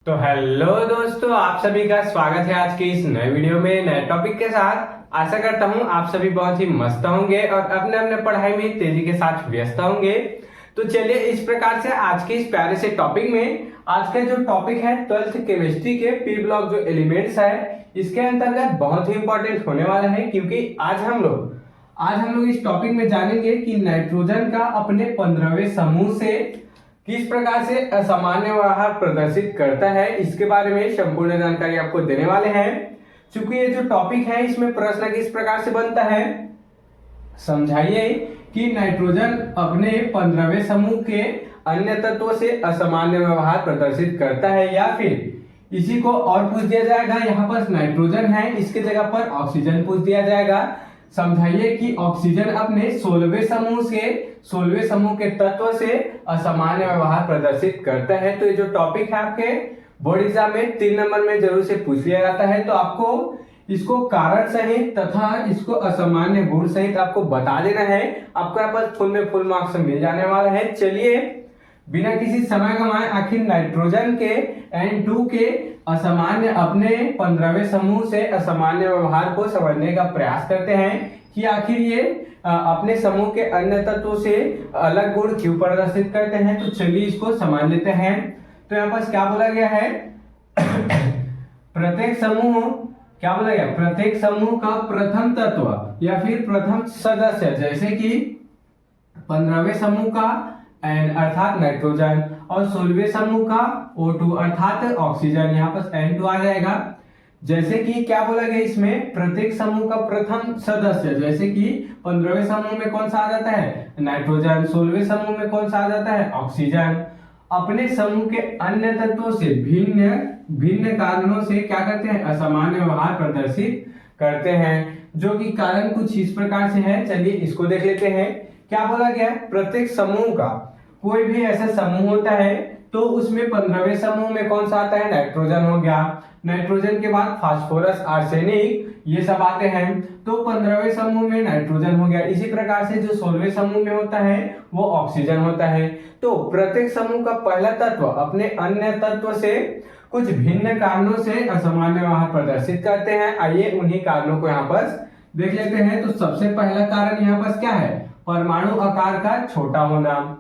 तो हेलो दोस्तों, आप सभी का स्वागत है आज की इस नए वीडियो में नए टॉपिक के साथ। आशा करता हूं आप सभी बहुत ही मस्त होंगे और अपने अपने पढ़ाई में तेजी के साथ व्यस्त होंगे। तो चलिए इस प्रकार से आज के इस प्यारे से टॉपिक में, आज का जो टॉपिक है 12th केमिस्ट्री के पी ब्लॉक जो एलिमेंट्स है, इसके अंतर्गत बहुत ही इंपॉर्टेंट होने वाला है, क्योंकि आज हम लोग इस टॉपिक में जानेंगे कि नाइट्रोजन का अपने 15वें समूह से किस प्रकार से असामान्य व्यवहार प्रदर्शित करता है, इसके बारे में संपूर्ण जानकारी आपको देने वाले हैं। चूंकि ये जो टॉपिक है इसमें प्रश्न किस प्रकार से बनता है, समझाइए कि नाइट्रोजन अपने 15वें समूह के अन्य तत्वों से असामान्य व्यवहार प्रदर्शित करता है, या फिर इसी को और पूछ दिया जाएगा। यहाँ पर नाइट्रोजन है, इसके जगह पर ऑक्सीजन पूछ दिया जाएगा। समझाइए कि ऑक्सीजन अपने 16वें समूह के तत्व से असामान्य व्यवहार प्रदर्शित करता है। तो ये जो टॉपिक है आपके बोर्ड एग्जाम में 3 नंबर में जरूर से पूछ लिया जाता है। तो आपको इसको कारण सहित तथा इसको असामान्य गुण सहित आपको बता देना है। आपको यहाँ पर फुल में फुल मार्क्स मिल जाने वाला है। चलिए बिना किसी समय गंवाए आखिर नाइट्रोजन के N2 के असामान्य अपने 15वें समूह से असामान्य व्यवहार को समझने का प्रयास करते हैं कि आखिर ये अपने समूह के अन्य तत्वों से अलग गुण क्यों प्रदर्शित करते हैं। तो चलिए इसको समझ लेते हैं। तो यहाँ पर क्या बोला गया है प्रत्येक समूह का प्रथम तत्व या फिर प्रथम सदस्य, जैसे कि 15वें समूह का N अर्थात नाइट्रोजन और 16वें समूह का O2 अर्थात ऑक्सीजन, यहाँ पर N2 आ जाएगा। जैसे कि क्या बोला गया इसमें प्रत्येक समूह का प्रथम सदस्य, जैसे कि 15वें समूह में कौन सा आ जाता है नाइट्रोजन, 16वें समूह में कौन सा आ जाता है ऑक्सीजन, अपने समूह के अन्य तत्वों से भिन्न कारणों से क्या करते हैं असामान्य व्यवहार प्रदर्शित करते हैं, जो कि कारण कुछ इस प्रकार से है। चलिए इसको देख लेते हैं। क्या बोला गया है प्रत्येक समूह का कोई भी ऐसा समूह होता है तो उसमें 15वें समूह में कौन सा आता है नाइट्रोजन हो गया, नाइट्रोजन के बाद फास्फोरस, आर्सेनिक, ये सब आते हैं। तो 15वें समूह में नाइट्रोजन हो गया। इसी प्रकार से जो 16वें समूह में होता है वो ऑक्सीजन होता है। तो प्रत्येक समूह का पहला तत्व अपने अन्य तत्व से कुछ भिन्न कारणों से असामान्य व्यवहार प्रदर्शित करते हैं। आइए उन्हीं कारणों को यहाँ पर देख लेते हैं। तो सबसे पहला कारण यहाँ पर क्या है, परमाणु आकार का छोटा होना।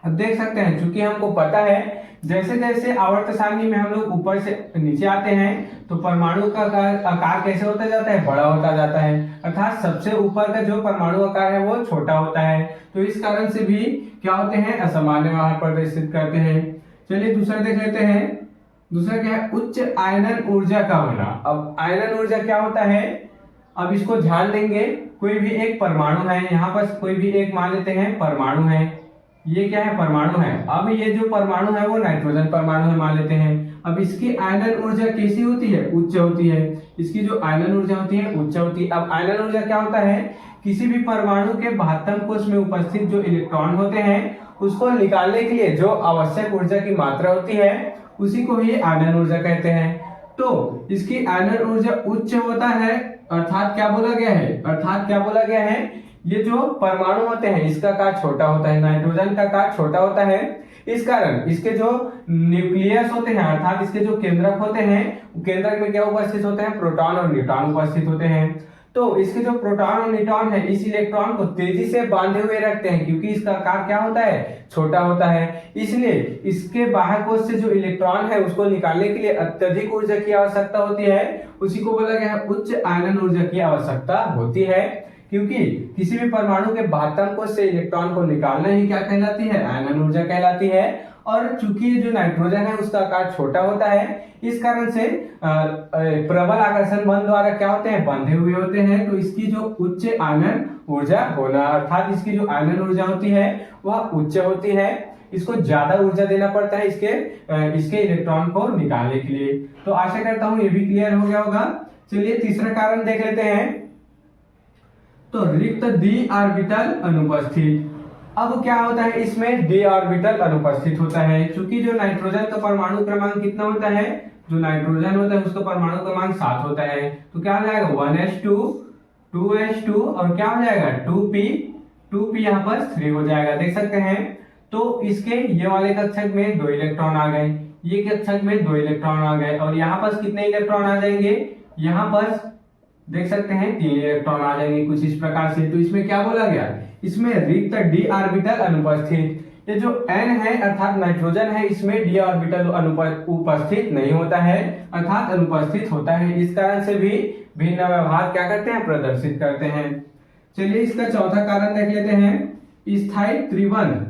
अब देख सकते हैं, चूंकि हमको पता है जैसे जैसे आवर्त सारणी में हम लोग ऊपर से नीचे आते हैं तो परमाणु का आकार कैसे होता जाता है, बड़ा होता जाता है, अर्थात सबसे ऊपर का जो परमाणु आकार है वो छोटा होता है। तो इस कारण से भी क्या होते हैं असामान्य व्यवहार प्रदर्शित करते हैं। चलिए दूसरा देख लेते हैं। दूसरा क्या है उच्च आयनन ऊर्जा का होना। अब आयनन ऊर्जा क्या होता है, अब इसको ध्यान देंगे। कोई भी एक परमाणु है, यहाँ पर कोई भी एक मान लेते हैं परमाणु है, ये क्या है परमाणु है। अब ये जो परमाणु है वो नाइट्रोजन परमाणु है मान लेते हैं। अब इसकी आयनन ऊर्जा कैसी होती है, उच्च होती है। इसकी जो आयनन ऊर्जा होती है उच्च होती है। अब आयनन ऊर्जा क्या होता है, किसी भी परमाणु के 72 कोष में उपस्थित जो इलेक्ट्रॉन होते हैं उसको निकालने के लिए जो आवश्यक ऊर्जा की मात्रा होती है उसी को ही आयनन ऊर्जा कहते हैं। तो इसकी आयनन ऊर्जा उच्च होता है, अर्थात क्या बोला गया है ये जो परमाणु होते हैं इसका आकार छोटा होता है, नाइट्रोजन का आकार छोटा होता है। इस कारण इसके जो न्यूक्लियस होते हैं अर्थात इसके जो केंद्रक होते हैं, केंद्रक में क्या उपस्थित होते हैं, प्रोटॉन और न्यूट्रॉन उपस्थित होते हैं। तो इसके जो प्रोटॉन और न्यूट्रॉन है इस इलेक्ट्रॉन को तेजी से बांधे हुए रखते हैं, क्योंकि इसका आकार क्या होता है छोटा होता है। इसलिए इसके बाह्य कोश से जो इलेक्ट्रॉन है उसको निकालने के लिए अत्यधिक ऊर्जा की आवश्यकता होती है, उसी को बोला गया है उच्च आयनन ऊर्जा की आवश्यकता होती है। क्योंकि किसी भी परमाणु के 72 कोष से इलेक्ट्रॉन को निकालना ही क्या कहलाती है, आयनन ऊर्जा कहलाती है। और चूंकि जो नाइट्रोजन है उसका आकार छोटा होता है, इस कारण से प्रबल आकर्षण बल द्वारा क्या होते हैं, बंधे हुए होते हैं। तो इसकी जो उच्च आयनन ऊर्जा होना, अर्थात इसकी जो आयनन ऊर्जा होती है वह उच्च होती है। इसको ज्यादा ऊर्जा देना पड़ता है इसके इलेक्ट्रॉन को निकालने के लिए। तो आशा करता हूं ये भी क्लियर हो गया होगा। चलिए तीसरा कारण देख लेते हैं। तो रिक्त डी ऑर्बिटल अनुपस्थित। अब क्या होता है इसमें डी ऑर्बिटल अनुपस्थित होता है। चूंकि जो नाइट्रोजन का परमाणु क्रमांक कितना होता है, जो नाइट्रोजन होता है उसका परमाणु क्रमांक 7 होता है। तो क्या हो जाएगा 1s2 2s2 और क्या हो जाएगा 2p यहाँ पर 3 हो जाएगा। देख सकते हैं। तो इसके ये वाले कक्षक में 2 इलेक्ट्रॉन आ गए, ये कक्षक में 2 इलेक्ट्रॉन आ गए और यहाँ पर कितने इलेक्ट्रॉन आ जाएंगे, यहाँ पर देख सकते हैं 3 इलेक्ट्रॉन आ जाएंगे कुछ इस प्रकार से। तो इसमें क्या बोला गया, इसमें रिक्त d ऑर्बिटल अनुपस्थित। ये जो n है अर्थात नाइट्रोजन है, इसमें d ऑर्बिटल उपस्थित नहीं होता है अर्थात अनुपस्थित होता है। इस कारण से भी भिन्न व्यवहार क्या करते हैं, प्रदर्शित करते हैं। चलिए इसका चौथा कारण देख लेते हैं, स्थायी त्रिबंध।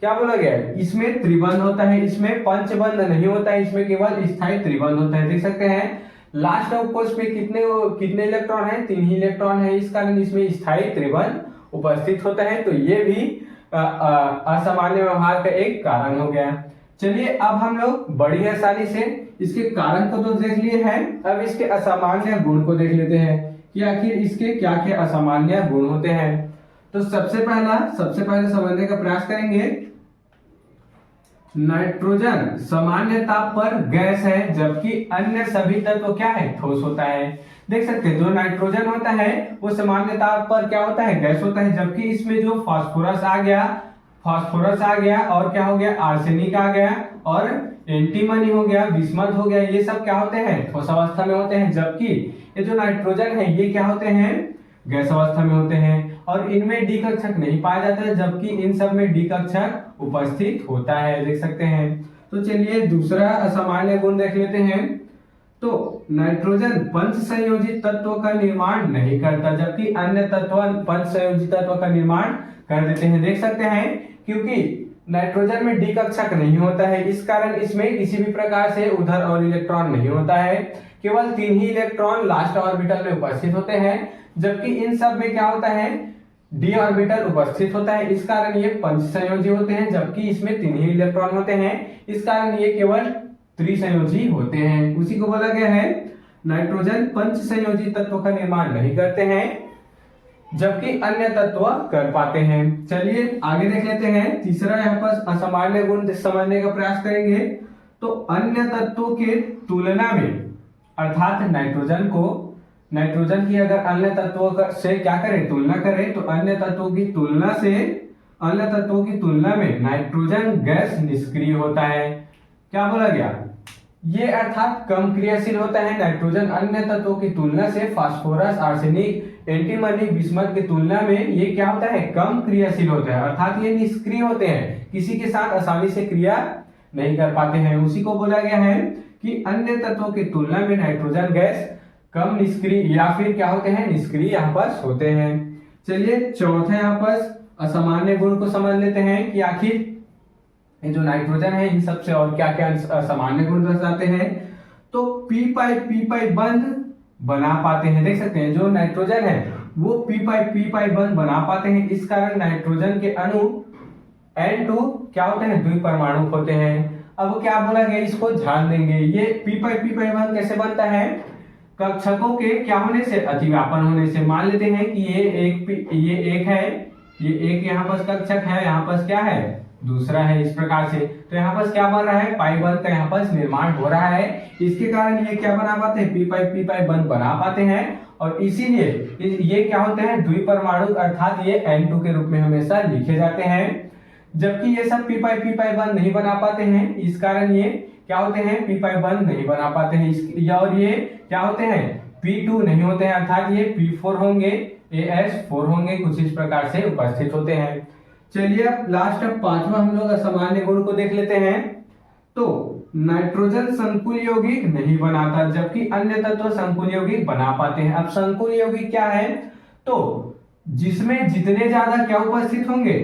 क्या बोला गया है, इसमें त्रिबंध होता है, इसमें पंचबंध नहीं होता है, इसमें केवल स्थायी त्रिबंध होता है। देख सकते हैं लास्ट ऑफ कोर्स में कितने इलेक्ट्रॉन है, 3 ही इलेक्ट्रॉन है, इस कारण इसमें स्थायी त्रिबंध उपस्थित होता है। तो ये भी असामान्य व्यवहार का एक कारण हो गया। चलिए अब हम लोग बड़ी आसानी से इसके कारण को तो देख लिए हैं, अब इसके असामान्य गुण को देख लेते हैं कि आखिर इसके क्या क्या असामान्य गुण होते हैं। तो सबसे पहले समझने का प्रयास करेंगे। नाइट्रोजन सामान्य ताप पर गैस है, जबकि अन्य सभी तत्व क्या है, ठोस होता है। देख सकते हैं जो नाइट्रोजन होता है वो सामान्य ताप पर क्या होता है, गैस होता है, जबकि इसमें जो फास्फोरस आ गया और क्या हो गया, आर्सेनिक आ गया और एंटीमनी हो गया, बिस्मथ हो गया, ये सब क्या होते हैं, ठोस अवस्था में होते हैं। जबकि ये जो नाइट्रोजन है ये क्या होते हैं, गैस अवस्था में होते हैं और इनमें डी कक्षक नहीं पाया जाता है, जबकि इन सब में डी कक्षक उपस्थित होता है। देख सकते हैं। तो चलिए दूसरा असामान्य गुण देख लेते हैं। तो नाइट्रोजन पंच संयोजित तत्व का निर्माण नहीं करता, जबकि अन्य तत्व पंच संयोजित तत्व का निर्माण कर देते हैं। देख सकते हैं क्योंकि नाइट्रोजन में डी कक्षक नहीं होता है, इस कारण इसमें किसी भी प्रकार से उधर और इलेक्ट्रॉन नहीं होता है, केवल 3 ही इलेक्ट्रॉन लास्ट ऑर्बिटल में उपस्थित होते हैं, जबकि इन सब में क्या होता है, डी ऑर्बिटल उपस्थित होता है। इस कारण ये पंच संयोजी होते हैं, जबकि इसमें 3 ही इलेक्ट्रॉन होते हैं, इस कारण ये केवल त्रिसंयोजी होते हैं। उसी को बोला गया है नाइट्रोजन पंच संयोजी तत्व का निर्माण नहीं करते हैं, जबकि अन्य तत्व कर पाते हैं। चलिए आगे देख लेते हैं। तीसरा यहाँ पर असामान्य गुण समझने का प्रयास करेंगे। तो अन्य तत्वों के तुलना में अर्थात नाइट्रोजन की अगर अन्य तत्वों से क्या करें, तुलना करें, तो अन्य तत्वों की तुलना में नाइट्रोजन गैस निष्क्रिय होता है। क्या बोला गया, ये अर्थात कम क्रियाशील होता है। नाइट्रोजन अन्य तत्वों की तुलना से फास्फोरस, आर्सेनिक, एंटीमनी, बिस्मथ की तुलना में ये क्या होता है, कम क्रियाशील होता है, अर्थात ये निष्क्रिय होते हैं, किसी के साथ आसानी से क्रिया नहीं कर पाते हैं। उसी को बोला गया है कि अन्य तत्वों की तुलना में नाइट्रोजन गैस कम निष्क्रिय या फिर क्या होते हैं, निष्क्रिय यहाँ पर होते हैं। चलिए चौथे यहाँ पर असामान्य गुण को समझ लेते हैं कि आखिर ये जो नाइट्रोजन है इन सबसे और क्या क्या असामान्य गुण दर्शाते हैं। तो पी पाई बंध बना पाते हैं। देख सकते हैं जो नाइट्रोजन है वो पी पाई बंध बना पाते हैं, इस कारण नाइट्रोजन के अणु N2 क्या होते हैं, द्विपरमाणु होते हैं। अब क्या बोला गया, इसको ध्यान देंगे। ये पी पाई बंध कैसे बनता है, कक्षकों के क्या होने से, अतिव्यापन होने से। मान लेते हैं कि ये एक है, ये एक यहाँ पर कक्षक है, यहाँ पर क्या है, दूसरा है, इस प्रकार से। तो यहाँ पर क्या बन रहा है, पाई बंध का यहाँ पर निर्माण हो रहा है, इसके कारण ये क्या बना पाते हैं, पी पाई बंध बना पाते हैं और इसीलिए ये क्या होते हैं, द्विपरमाणु अर्थात ये N2 के रूप में हमेशा लिखे जाते हैं। जबकि ये सब पी पाई बंध नहीं बना पाते हैं, इस कारण ये क्या होते हैं, पी पाई बंध नहीं बना पाते हैं। और ये क्या होते हैं, P2 नहीं होते हैं, अर्थात ये P4 होंगे, AS4 होंगे, कुछ इस प्रकार से उपस्थित होते हैं। चलिए अब लास्ट अब पांचवा हम लोग असामान्य गुण को देख लेते हैं। तो नाइट्रोजन संकुल यौगिक नहीं बनाता, जबकि अन्य तत्व संकुल यौगिक बना पाते हैं। अब संकुल यौगिक क्या है, तो जिसमें जितने ज्यादा क्या उपस्थित होंगे,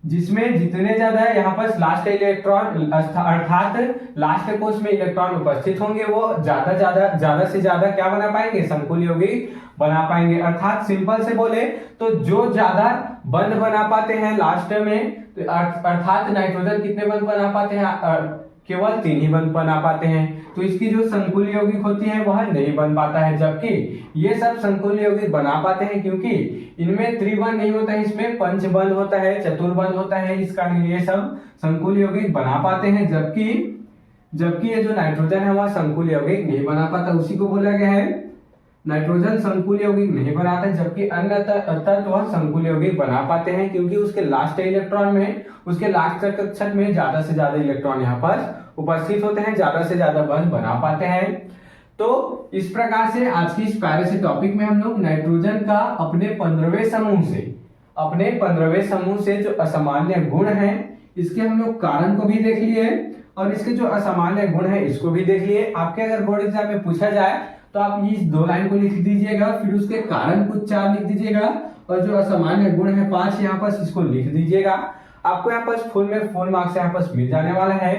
जिसमें जितने ज्यादा यहाँ पर लास्ट इलेक्ट्रॉन अर्थात लास्ट कोष में इलेक्ट्रॉन उपस्थित होंगे, वो ज्यादा से ज्यादा क्या बना पाएंगे, संकुल यौगिक बना पाएंगे। अर्थात सिंपल से बोले तो जो ज्यादा बंध बना पाते हैं लास्ट में, तो अर्थात नाइट्रोजन कितने बंध बना पाते हैं, केवल 3 ही बंध बना पाते हैं। तो इसकी जो संकुल यौगिक होती है वह नहीं बन पाता है, जबकि ये सब संकुल यौगिक बना पाते हैं, क्योंकि इनमें त्रिबंध नहीं होता है, इसमें पंचबंध होता है, चतुर्बंध होता है, इस कारण ये सब संकुल यौगिक बना पाते हैं। जबकि ये जो नाइट्रोजन है वह संकुल यौगिक नहीं बना पाता। उसी को बोला गया है नाइट्रोजन संकुल यौगिक नहीं बनाता, जबकि अन्य तत्व संकुल यौगिक बना पाते हैं, क्योंकि उसके लास्ट इलेक्ट्रॉन में, उसके लास्ट कक्षक में ज्यादा से ज्यादा इलेक्ट्रॉन यहाँ पर उपस्थित होते हैं, ज्यादा से ज्यादा बॉन्ड बना पाते हैं। तो इस प्रकार से आज की इस प्यारे से टॉपिक में हम लोग नाइट्रोजन का अपने 15वें समूह से जो असामान्य गुण हैं इसके हम लोग कारण को भी देख लिए और इसके जो असामान्य गुण है इसको भी देख लिए। आपके अगर बोर्ड एग्जाम में पूछा जाए तो आप इस 2 लाइन को लिख दीजिएगा, फिर उसके कारण कुछ 4 लिख दीजिएगा और जो असामान्य गुण है 5 यहाँ पर इसको लिख दीजिएगा। आपको यहाँ पर फुल मार्क्स यहाँ पर मिल जाने वाला है,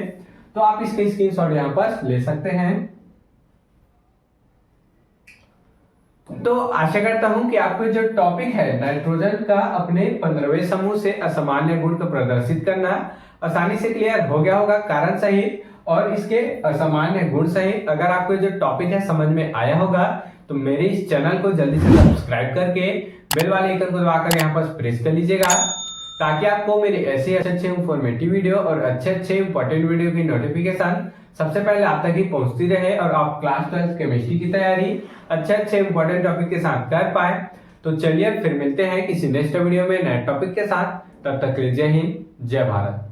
तो आप इसके स्क्रीनशॉट यहाँ पर ले सकते हैं। तो आशा करता हूं कि आपको जो टॉपिक है नाइट्रोजन का अपने 15वें समूह से असामान्य गुण को प्रदर्शित करना आसानी से क्लियर हो गया होगा, कारण सहित और इसके असामान्य गुण सहित। अगर आपको जो टॉपिक है समझ में आया होगा तो मेरे इस चैनल को जल्दी से सब्सक्राइब करके बेल वाले आइकन को दबाकर यहाँ पर प्रेस कर लीजिएगा, ताकि आपको मेरे ऐसे अच्छे इंफॉर्मेटिव वीडियो और अच्छे इंपॉर्टेंट वीडियो की नोटिफिकेशन सबसे पहले आप तक ही पहुंचती रहे और आप क्लास 12 केमिस्ट्री की तैयारी अच्छे इंपॉर्टेंट टॉपिक के साथ कर पाए। तो चलिए फिर मिलते हैं किसी नेक्स्ट वीडियो में नए टॉपिक के साथ। तब तक के लिए जय हिंद, जय भारत।